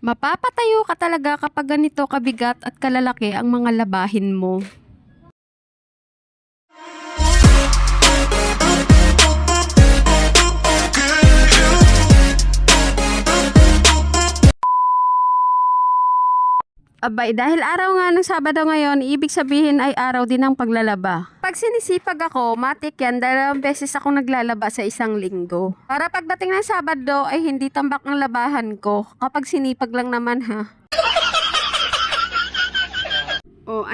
Mapapatayo ka talaga kapag ganito kabigat at kalalaki ang mga labahin mo. Abay, dahil araw nga ng Sabado ngayon, ibig sabihin ay araw din ng paglalaba. Pag sinisipag ako, matik yan, 2 beses ako naglalaba sa isang linggo. Para pagdating ng Sabado ay hindi tambak ang labahan ko, kapag sinipag lang naman ha.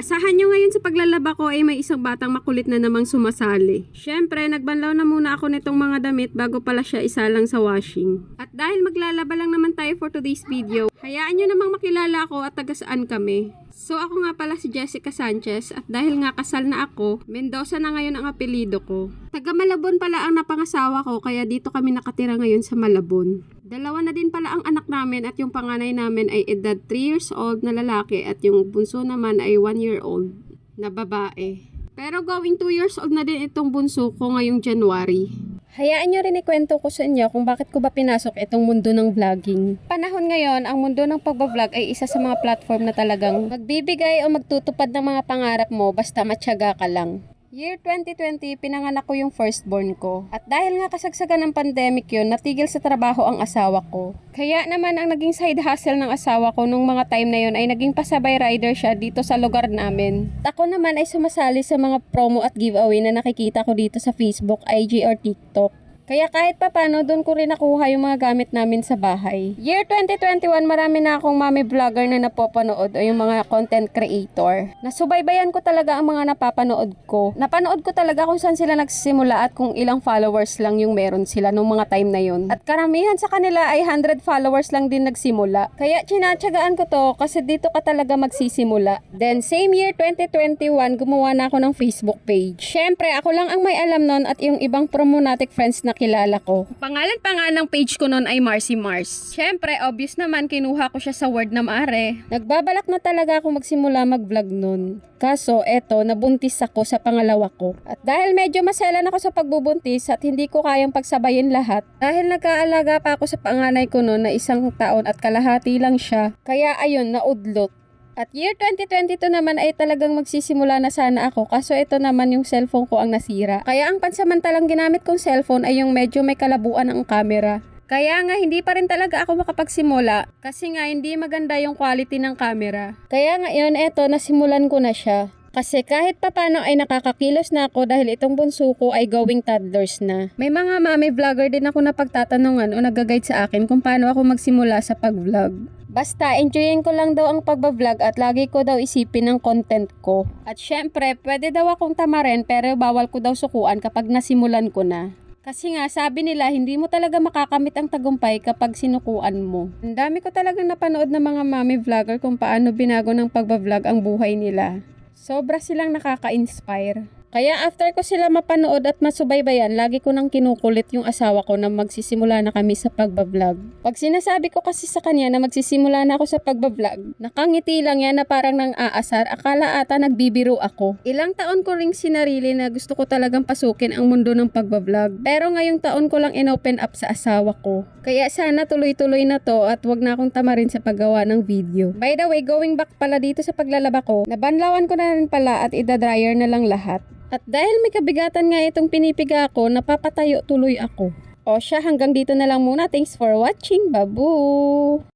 Asahan nyo ngayon sa paglalaba ko ay may isang batang makulit na namang sumasali. Syempre, nagbanlaw na muna ako nitong mga damit bago pala siya isalang sa washing. At dahil maglalaba lang naman tayo for today's video, hayaan nyo namang makilala ako at taga saan kami. So ako nga pala si Jessica Sanchez at dahil nga kasal na ako, Mendoza na ngayon ang apelido ko. Taga Malabon pala ang napangasawa ko kaya dito kami nakatira ngayon sa Malabon. 2 na din pala ang anak namin at yung panganay namin ay edad 3 years old na lalaki at yung bunso naman ay 1 year old na babae. Pero going 2 years old na din itong bunso ko ngayong January. Hayaan nyo rin ikwento ko sa inyo kung bakit ko ba pinasok itong mundo ng vlogging. Panahon ngayon, ang mundo ng pagbablog ay isa sa mga platform na talagang magbibigay o magtutupad ng mga pangarap mo basta matyaga ka lang. Year 2020, pinanganak ko yung firstborn ko. At dahil nga kasagsagan ng pandemic yun, natigil sa trabaho ang asawa ko. Kaya naman ang naging side hustle ng asawa ko nung mga time na yun ay naging pasabay rider siya dito sa lugar namin. At ako naman ay sumasali sa mga promo at giveaway na nakikita ko dito sa Facebook, IG or TikTok. Kaya kahit papano, doon ko rin nakuha yung mga gamit namin sa bahay. Year 2021, marami na akong mami vlogger na napapanood o yung mga content creator. Nasubaybayan ko talaga ang mga napapanood ko. Napanood ko talaga kung saan sila nagsisimula at kung ilang followers lang yung meron sila nung mga time na yun. At karamihan sa kanila ay 100 followers lang din nagsimula. Kaya tsinatsagaan ko to kasi dito ka talaga magsisimula. Then same year 2021, gumawa na ako ng Facebook page. Syempre, ako lang ang may alam nun at yung ibang Promonatic friends na kilala ko. Pangalan pa nga ng page ko noon ay Marcy Mars. Syempre, obvious naman, kinuha ko siya sa word na maare. Nagbabalak na talaga ako magsimula mag-vlog noon. Kaso, eto, nabuntis ako sa pangalawa ko. At dahil medyo maselan ako sa pagbubuntis at hindi ko kayang pagsabayin lahat, dahil nag-aalaga pa ako sa panganay ko noon na 1 taon at kalahati lang siya, kaya ayun, naudlot. At year 2022 naman ay talagang magsisimula na sana ako kaso ito naman yung cellphone ko ang nasira. Kaya ang pansamantalang ginamit kong cellphone ay yung medyo may kalabuan ang camera. Kaya nga hindi pa rin talaga ako makapagsimula kasi nga hindi maganda yung quality ng camera. Kaya ngayon eto nasimulan ko na siya. Kasi kahit papano ay nakakakilos na ako dahil itong bunso ko ay going toddlers na. May mga mami vlogger din ako na pagtatanungan o nag-guide sa akin kung paano ako magsimula sa pag-vlog. Basta, enjoyin ko lang daw ang pagbablog at lagi ko daw isipin ang content ko. At syempre, pwede daw akong tamarin pero bawal ko daw sukuan kapag nasimulan ko na. Kasi nga, sabi nila, hindi mo talaga makakamit ang tagumpay kapag sinukuan mo. Ang dami ko talagang napanood ng mga mami vlogger kung paano binago ng pagbablog ang buhay nila. Sobra silang nakaka-inspire. Kaya after ko sila mapanood at masubaybayan, lagi ko nang kinukulit yung asawa ko na magsisimula na kami sa pagbablog. Pag sinasabi ko kasi sa kanya na magsisimula na ako sa pagbablog, nakangiti lang yan na parang nang aasar, akala ata nagbibiro ako. Ilang taon ko ring sinarili na gusto ko talagang pasukin ang mundo ng pagbablog. Pero ngayong taon ko lang inopen up sa asawa ko. Kaya sana tuloy-tuloy na to at wag na akong tamarin sa paggawa ng video. By the way, going back pala dito sa paglalaba ko, nabanlawan ko na rin pala at idadryer na lang lahat. At dahil may kabigatan nga itong pinipiga ko, napapatayo tuloy ako. O siya, hanggang dito na lang muna. Thanks for watching. Babu!